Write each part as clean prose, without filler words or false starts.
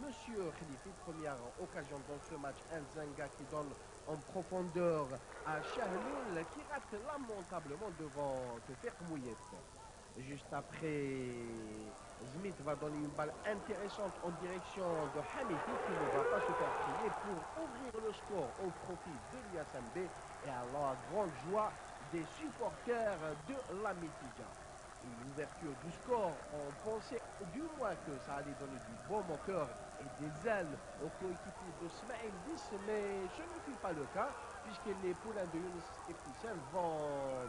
Monsieur Khalifi. Première occasion dans ce match, Nzenga qui donne en profondeur à Chahloul qui rate lamentablement devant Tofek Mouyet. Juste après, Smith va donner une balle intéressante en direction de Hamiti qui ne va pas se faire prier pour ouvrir le score au profit de l'ISMB et à la grande joie des supporters de la Mitidja. Une ouverture du score, on pensait du moins que ça allait donner du bon moqueur et des ailes aux coéquipiers de Smaïl 10, mais ce ne fut pas le cas puisque les poulains de Younis et Poussel vont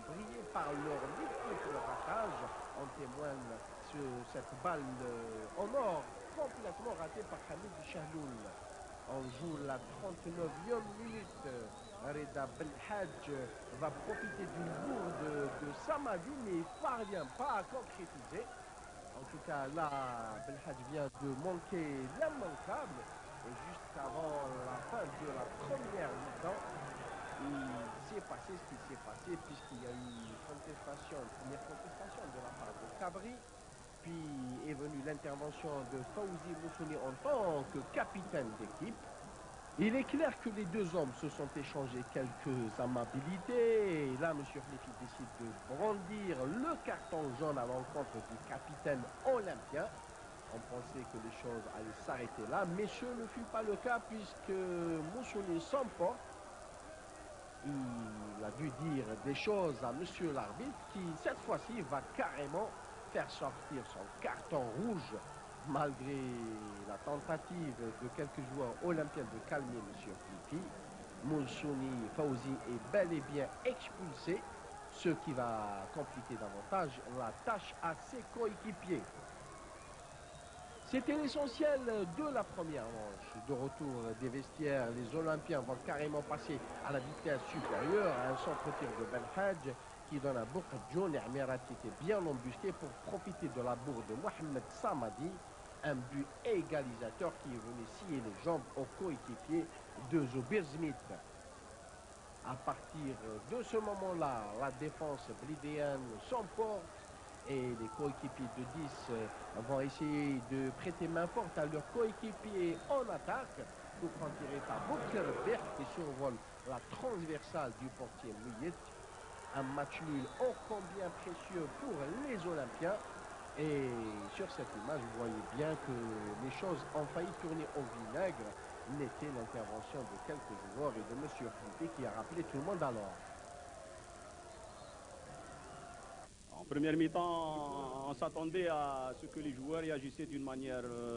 briller par leur multiple ratage. En témoigne cette balle en or complètement ratée par Hamid Chahloul. On joue la 39e minute. Reda Belhadj va profiter d'une bourde de Samadi, mais il ne parvient pas à concrétiser. En tout cas, là, Belhadj vient de manquer l'immanquable. Et juste avant la fin de la première mi-temps, il s'est passé ce qui s'est passé, puisqu'il y a eu une première contestation de la part de Cabri. Puis est venue l'intervention de Fawzi Moussouni en tant que capitaine d'équipe. Il est clair que les deux hommes se sont échangés quelques amabilités. Et là, M. Khalifi décide de brandir le carton jaune à l'encontre du capitaine olympien. On pensait que les choses allaient s'arrêter là, mais ce ne fut pas le cas puisque Moussouni s'emporte. Il a dû dire des choses à M. l'arbitre qui, cette fois-ci, va carrément faire sortir son carton rouge malgré la tentative de quelques joueurs olympiens de calmer M. Khalifi. Moussouni Fawzi est bel et bien expulsé, ce qui va compliquer davantage la tâche à ses coéquipiers. C'était l'essentiel de la première manche. De retour des vestiaires, les Olympiens vont carrément passer à la vitesse supérieure à un centre-tir de Belhadj qui donne à Boukadjoun et Amirati qui était bien embusqué pour profiter de la bourre de Mohamed Samadi. Un but égalisateur qui est venu scier les jambes aux coéquipiers de Zubir Smith. À partir de ce moment-là, la défense blidéenne s'emporte et les coéquipiers de 10 vont essayer de prêter main forte à leurs coéquipiers en attaque. Coup franc tiré par Bouker Berk qui survole la transversale du portier Mouyet. Un match nul ô combien précieux pour les Olympiens. Et sur cette image, vous voyez bien que les choses ont failli tourner au vinaigre. N'était l'intervention de quelques joueurs et de M. Flippé qui a rappelé tout le monde alors. En première mi-temps, on s'attendait à ce que les joueurs réagissaient d'une manière